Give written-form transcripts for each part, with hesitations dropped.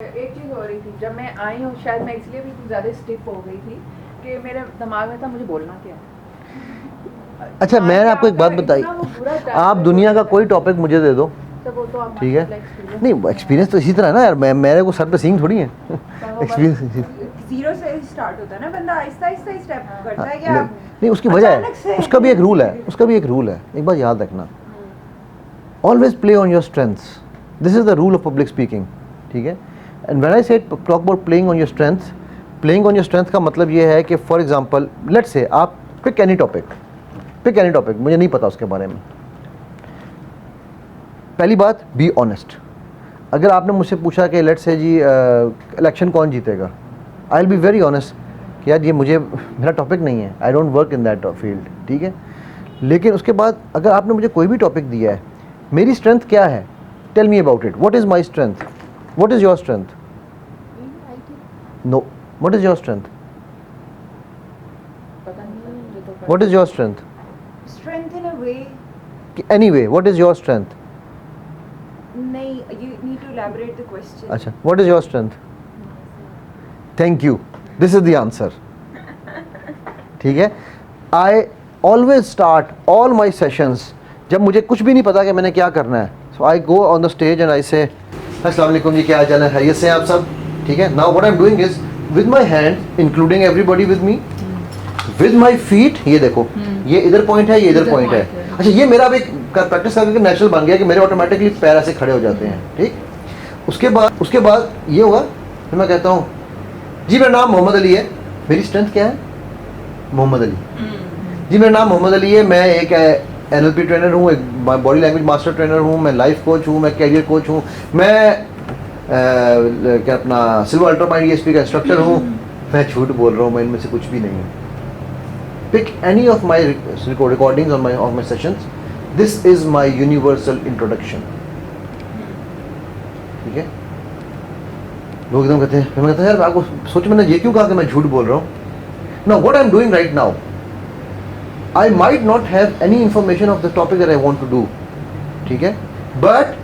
एक चीज़ हो रही थी जब मैं आई हूँ, शायद मैं इसलिए भी कुछ ज़्यादा स्टिफ हो गई थी कि मेरे दिमाग में था मुझे बोलना क्या है। अच्छा, मैंने आपको एक बात बताई, आप दुनिया का कोई टॉपिक मुझे दे दो, ठीक है? नहीं, एक्सपीरियंस तो इसी तरह है ना यार, मेरे को सर पे सींग थोड़ी है। एक्सपीरियंस जीरो से स्टार्ट होता है ना बंदा, आहिस्ता आहिस्ता स्टेप करता है। क्या नहीं, उसकी वजह है, उसका भी एक रूल है, उसका भी एक रूल है। एक बात याद रखना, always play on your strengths, this is the rule of public speaking, ठीक है? एंड व्हेन आई से talk about playing on your strengths, playing on your strength का मतलब ये है कि फॉर एग्जांपल लेट्स से आप पिक एनी टॉपिक, मुझे नहीं पता उसके बारे में। पहली बात, बी ऑनेस्ट। अगर आपने मुझसे पूछा कि लेट्स से जी इलेक्शन कौन जीतेगा, I will be very honest कि यार ये मेरा टॉपिक नहीं है, I don't work in that field, ठीक है? लेकिन उसके बाद अगर आपने मुझे कोई भी टॉपिक दिया है, मेरी स्ट्रेंथ क्या है, tell me about it, what is my strength, what is your strength? No, what is your strength? What is your strength? Strength in a way, anyway, what is your strength? नहीं, you need to elaborate the question. अच्छा, what is your strength? Thank you, this is the answer, ठीक है? I always start all my sessions, जब मुझे कुछ भी नहीं पता कि मैंने क्या करना है, so I go on the stage and I say अस्सलाम वालेकुम जी, क्या हाल चाल है, खैरियत से हैं आप सब, ठीक है? Now what I am doing is with my hand including everybody with me, with my feet, ये देखो, ये इधर पॉइंट है, ये इधर पॉइंट है। अच्छा, ये मेरा अब एक प्रैक्टिस करके नेचुरल बन गया कि मेरे ऑटोमेटिकली पैर ऐसे खड़े हो जाते हैं, ठीक? उसके बाद ये होगा, फिर मैं कहता हूँ जी मेरा नाम मोहम्मद अली है, मेरी स्ट्रेंथ क्या है? मोहम्मद अली। जी मेरा नाम मोहम्मद अली है, मैं एक NLP ट्रेनर हूँ, एक बॉडी लैंग्वेज मास्टर ट्रेनर हूँ, मैं लाइफ कोच हूँ, मैं कैरियर कोच हूँ, मैं क्या अपना सिल्वर अल्ट्रा माइंड ESP का इंस्ट्रक्टर हूँ। मैं झूठ बोल रहा हूँ, मैं इनमें से कुछ भी नहीं हूँ। Pick any of my recordings of my sessions, this is my universal introduction, ठीक है? लोग एकदम कहते हैं, मैं कहता है यार आपको सोच, मैंने ये क्यों कहा कि मैं झूठ बोल रहा हूँ? Now what I am doing right now, I might not have any information of the topic that I want to do, ठीक है? But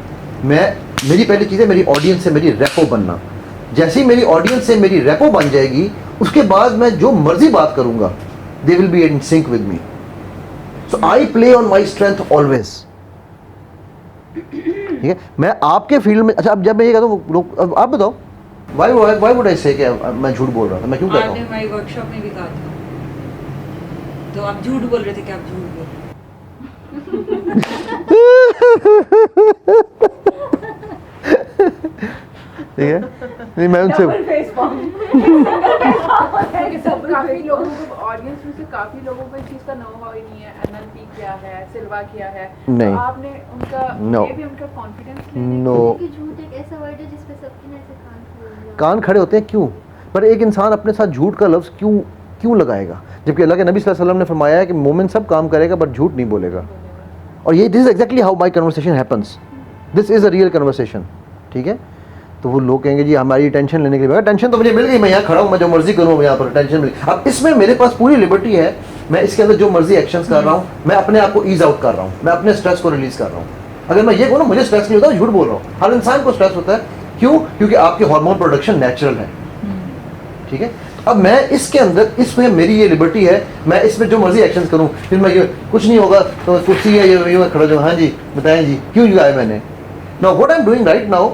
मेरी पहली चीज़ है मेरी ऑडियंस से मेरी रेपो बनना। जैसे ही मेरी ऑडियंस से मेरी रेपो बन जाएगी, उसके बाद मैं जो मर्जी बात करूंगा, they will be in sync with me. So I play on my strength always, ठीक है? मैं आपके फील्ड में, अच्छा अब जब मैं ये कहता हूँ लोग, अब आप बताओ, why would I say कि मैं झूठ बोल रहा था, मैं क्यों कहता हूँ? आपने हमारी वर्कशॉप में भी कहा था, तो आप झूठ बोल रहे थे कि आप झूठ बोल रहे ठीक है? नहीं, मैं उनसे काफी लोगों को, ऑडियंस में से काफी लोगों को इस चीज का नो हाउ ही नहीं है, NLP क्या है, सिल्वा क्या है। नहीं, तो आपने उनका No. ये भी उनका कॉन्फिडेंस नो, झूठ एक ऐसा वर्ड है जिस पे सबके ना ऐसे कान खड़े होते हैं, क्यों? पर एक इंसान अपने साथ झूठ का लफ्ज़ क्यों लगाएगा, जबकि अल्लाह के नबी सल्लल्लाहु अलैहि वसल्लम ने फरमाया है कि मोमिन सब काम करेगा बट झूठ नहीं बोलेगा। और ये this is exactly how my conversation happens, this is a real conversation, ठीक है? तो वो लोग कहेंगे जी हमारी टेंशन लेने के लिए, टेंशन तो मुझे मिल गई, मैं यहाँ खड़ा हूँ, मैं जो मर्जी करूँ, यहाँ पर टेंशन मिल गई। अब इसमें मेरे पास पूरी लिबर्टी है, मैं इसके अंदर जो मर्जी एक्शंस कर रहा हूँ, मैं अपने आप को ईज आउट कर रहा हूँ, मैं अपने स्ट्रेस को रिलीज कर रहा हूँ। अगर मैं ये कहूँ ना मुझे स्ट्रेस नहीं होता, झूठ बोल रहा हूँ। हर इंसान को स्ट्रेस होता है, क्यों? क्योंकि आपके हार्मोन प्रोडक्शन नेचुरल है, ठीक है? अब मैं इसके अंदर, इसमें मेरी ये लिबर्टी है, मैं इसमें जो मर्जी एक्शन करूं, फिर मैं ये कुछ नहीं होगा तो कुर्सी है ये मैं खड़ा जाऊँ, हाँ जी बताएं जी क्यों लगाया मैंने? Now what I am doing right now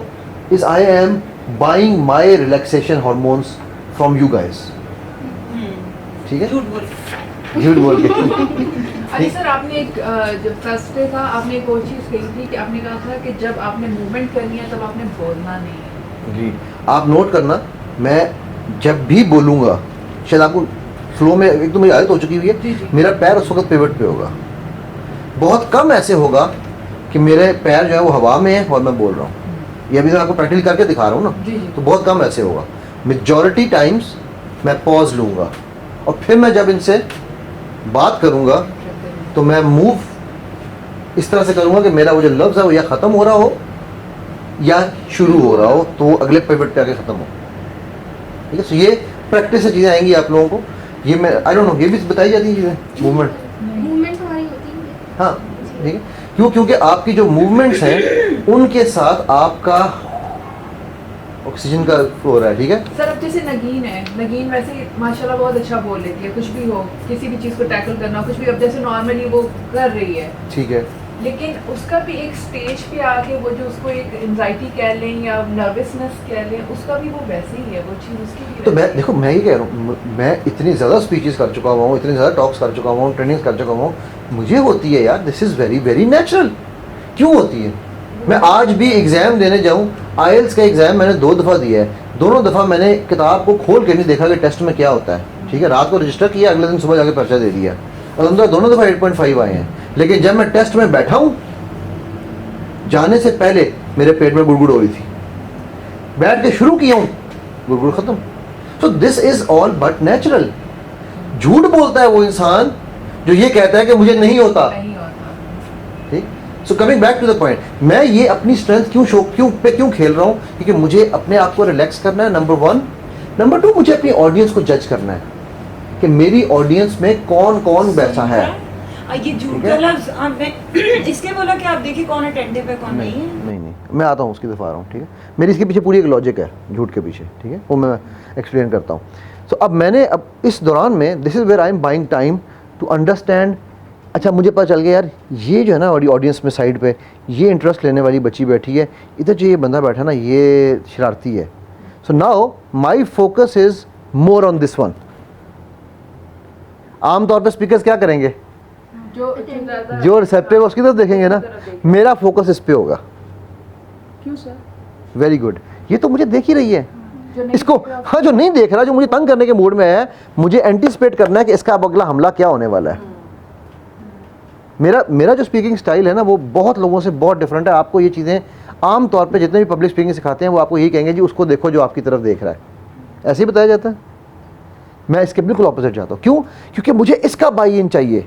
is I am buying my relaxation hormones from you guys, ठीक है? झूठ बोल के। अरे सर, आपने एक जब फर्स्ट डे था, आपने एक और चीज़ कही थी कि आपने कहा था कि जब आपने मूवमेंट करनी है तब आपने बोलना नहीं है। जी, आप नोट करना, मैं जब भी बोलूँगा, शायद आपको फ्लो में एक तो मेरी आदत हो चुकी हुई है, मेरा पैर उस वक्त पिवट पे होगा। बहुत कम ऐसे होगा कि मेरे पैर जो है वो हवा में है और मैं बोल रहा हूँ, ये अभी मैं आपको प्रैक्टिकल करके दिखा रहा हूँ ना, तो बहुत कम ऐसे होगा। मेजॉरिटी टाइम्स मैं पॉज लूँगा और फिर मैं जब इनसे बात करूँगा तो मैं मूव इस तरह से करूँगा कि मेरा वो जो लफ्ज़ है वो या ख़त्म हो रहा हो या शुरू हो रहा हो, तो वो अगले पिवट पे आके ख़त्म हो, ठीक है? तो ये प्रैक्टिस से चीज़ें आएंगी आप लोगों को। ये मैं आई डोंट नो, ये भी बताई जाती है चीज़ें, मूवमेंट हमारी होती है। हाँ, ठीक है? क्यों? क्योंकि आपकी जो मूवमेंट्स हैं उनके साथ आपका ऑक्सीजन का फ्लो हो रहा है, ठीक है। सर अब जैसे नगीन है, नगीन वैसे माशाल्लाह बहुत अच्छा बोल लेती है, कुछ भी हो, किसी भी चीज़ को टैकल करना, कुछ भी, अब जैसे नॉर्मली वो कर रही है, ठीक है, लेकिन उसका भी एक स्टेज पे आके वो जो उसको एक एंजाइटी कह लें या नर्वसनेस कह लें, उसका भी वो वैसे ही है, वो चीज़ उसकी भी तो मैं वैसी है। देखो मैं ही कह रहा हूँ, मैं इतनी ज़्यादा स्पीचेस कर चुका हुआ हूँ, इतनी ज़्यादा टॉक्स कर चुका हुआ हूँ, ट्रेनिंग्स कर चुका हूँ, मुझे होती है यार, this is very very natural. क्यों होती है? मैं आज भी एग्ज़ाम देने जाऊँ, आईएलटीएस का एग्ज़ाम मैंने 2 दफ़ा दिया है, दोनों दफ़ा मैंने किताब को खोल के नहीं देखा कि टेस्ट में क्या होता है, ठीक है। रात को रजिस्टर किया, अगले दिन सुबह जाके पर्चा दे दिया, अल्हम्दुलिल्लाह दोनों दफ़ा 8.5 आए हैं। लेकिन जब मैं टेस्ट में बैठा हूँ, जाने से पहले मेरे पेट में गुड़गुड़ हो रही थी, बैठ के शुरू किया हूँ, गुड़गुड़ ख़त्म। So this is all but natural. झूठ बोलता है वो इंसान जो ये कहता है कि मुझे नहीं होता, नहीं होता। ठीक। So coming back to the point, मैं ये अपनी स्ट्रेंथ क्यों खेल रहा हूँ? क्योंकि मुझे अपने आप को रिलैक्स करना है, नंबर 1। नंबर 2, मुझे अपनी ऑडियंस को जज करना है कि मेरी ऑडियंस में कौन कौन बैठा है। ये झूठ का लफ्ज़ मैं इसके बोला कि आप देखिए कौन अटेंटिव है कौन नहीं है। नहीं, मैं आता हूँ उसकी तरफ आ रहा हूँ, ठीक है। मेरी इसके पीछे पूरी एक लॉजिक है झूठ के पीछे, ठीक है, वो मैं एक्सप्लेन करता हूँ। सो अब इस दौरान में, this is where I am buying time to understand. अच्छा, मुझे पता चल गया यार, ये जो है ना ऑडियंस में साइड पे ये इंटरेस्ट लेने वाली बच्ची बैठी है, इधर जो ये बंदा बैठा ना ये शरारती है। So now my focus is more on this one. आमतौर पर स्पीकर्स क्या करेंगे? जो रिसेप्टिव उसकी तरफ देखेंगे ना, मेरा फोकस इस पे होगा। क्यों सर? Very good. ये तो मुझे देख ही रही है जो नहीं इसको, देख रहा, हाँ, जो नहीं देख रहा, जो मुझे तंग करने के मूड में है, मुझे एंटिसिपेट करना है कि इसका अब अगला हमला क्या होने वाला है। मेरा जो स्पीकिंग स्टाइल है ना, वो बहुत लोगों से बहुत डिफरेंट है। आपको ये चीज़ें आम तौर पे जितने भी पब्लिक स्पीकिंग सिखाते हैं वो आपको यही कहेंगे जी उसको देखो जो आपकी तरफ देख रहा है, ऐसे ही बताया जाता है। मैं इसके बिल्कुल ऑपोजिट चाहता हूँ। क्यों? क्योंकि मुझे इसका बाई इन चाहिए,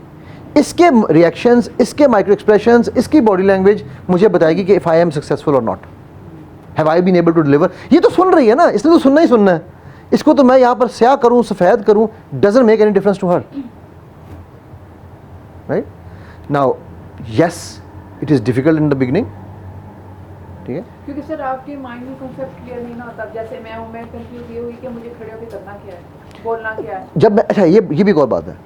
इसके रिएक्शंस, इसके माइक्रो एक्सप्रेशंस, इसकी बॉडी लैंग्वेज मुझे बताएगी कि इफ़ आई एम सक्सेसफुल और not, have I been able to deliver. ये तो सुन रही है ना, इसने तो सुनना ही सुनना है। इसको तो मैं यहाँ पर स्याह करूँ सफ़ेद करूँ, doesn't make any difference to her, right. Now yes, it is difficult in the beginning, ठीक है, क्योंकि सर आपके माइंड में कॉन्सेप्ट क्लियर नहीं ना होता। जैसे मैं हूँ, मैं कंफ्यूज ये हुई कि मुझे खड़े होकर करना क्या है, बोलना क्या है। जब मैं, अच्छा, ये भी एक और बात है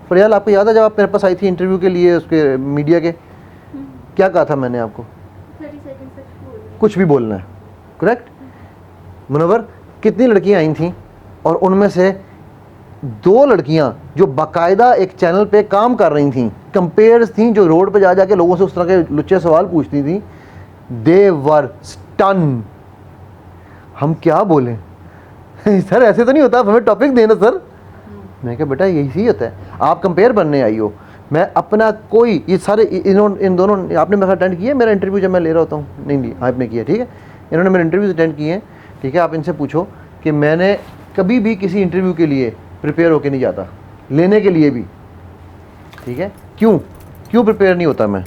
फरियाल, आपको याद है जब आप मेरे पास आई थी इंटरव्यू के लिए उसके मीडिया के, क्या कहा था मैंने आपको? 30 सेकंड तक बोलना। कुछ भी बोलना है, करेक्ट। मुनव्वर, कितनी लड़कियां आई थीं और उनमें से 2 लड़कियां जो बाकायदा एक चैनल पे काम कर रही थीं, कंपेयर्स थीं, जो रोड पे जा जाके लोगों से उस तरह के लुच्चे सवाल पूछती थीं, दे वर स्टन। हम क्या बोलें सर, ऐसे तो नहीं होता, हमें टॉपिक देना सर। मैं कहा बेटा यही होता है, आप कंपेयर बनने आई हो। मैं अपना कोई, ये सारे इन दोनों, आपने मेरा अटेंड किया मेरा इंटरव्यू जब मैं ले रहा होता हूँ? नहीं, आपने किया, ठीक है। इन्होंने मेरे इंटरव्यूज अटेंड किए हैं, ठीक है। आप इनसे पूछो कि मैंने कभी भी किसी इंटरव्यू के लिए प्रिपेयर होकर नहीं जाता, लेने के लिए भी, ठीक है। क्यों प्रिपेयर नहीं होता मैं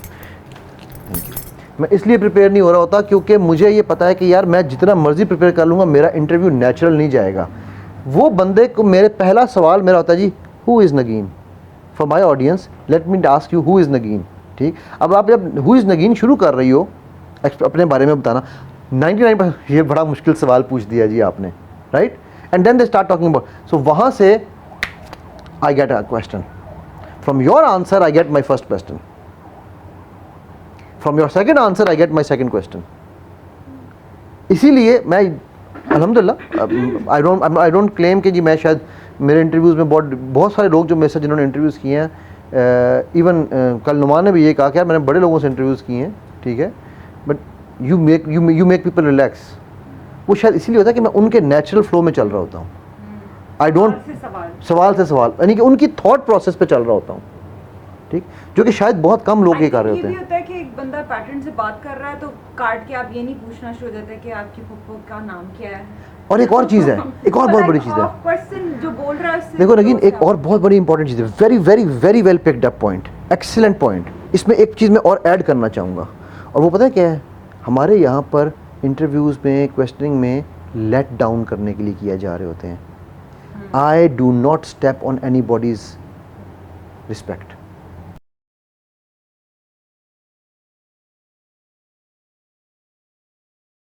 इसलिए प्रिपेयर नहीं हो रहा होता क्योंकि मुझे ये पता है कि यार मैं जितना मर्ज़ी प्रिपेयर कर लूँगा, मेरा इंटरव्यू नेचुरल नहीं जाएगा। वो बंदे को मेरे पहला सवाल मेरा होता है जी, who is Nageen? For my audience let me ask you, who is Nageen? ठीक। अब आप जब हु इज़ नगीन शुरू कर रही हो अपने बारे में बताना, 99%, ये बड़ा मुश्किल सवाल पूछ दिया जी आपने, right. And then they start talking about, so वहाँ से I get a question, from your answer I get my first question, from your second answer I get my second question. इसीलिए मैं अल्हम्दुलिल्लाह आई डोंट क्लेम कि जी मैं शायद मेरे interviews में बहुत सारे लोग जो मेरे साथ जिन्होंने इंटरव्यूज़ किए हैं, इवन कल नुमान ने भी ये कहा कि यार मैंने बड़े लोगों से इंटरव्यूज़ किए हैं, ठीक है, but you make people relax. वो शायद इसीलिए होता है कि मैं उनके नेचुरल फ्लो में चल रहा होता हूँ। आई डोंट सवाल से सवाल, यानी कि उनकी थॉट प्रोसेस पे चल रहा होता हूँ, ठीक, जो कि शायद बहुत कम लोग ये कर रहे होते हैं। ये भी होता है कि एक बंदा पैटर्न से बात कर रहा है तो काट के आप ये नहीं पूछना शुरू हो जाता है कि आपकी फुफ्फो का नाम क्या है। और एक और चीज़ है, एक और बहुत बड़ी चीज़ है, पर्सन जो बोल रहा है उससे देखो लेकिन एक और बहुत बड़ी इंपॉर्टेंट चीज़ है, very very very well picked up point, excellent point. इसमें एक चीज़ मैं और ऐड करना चाहूँगा, और वो पता है क्या है, हमारे यहाँ पर इंटरव्यूज़ में, क्वेश्चनिंग में लेट डाउन करने के लिए किया जा रहे होते हैं। I do not step on any bodies respect.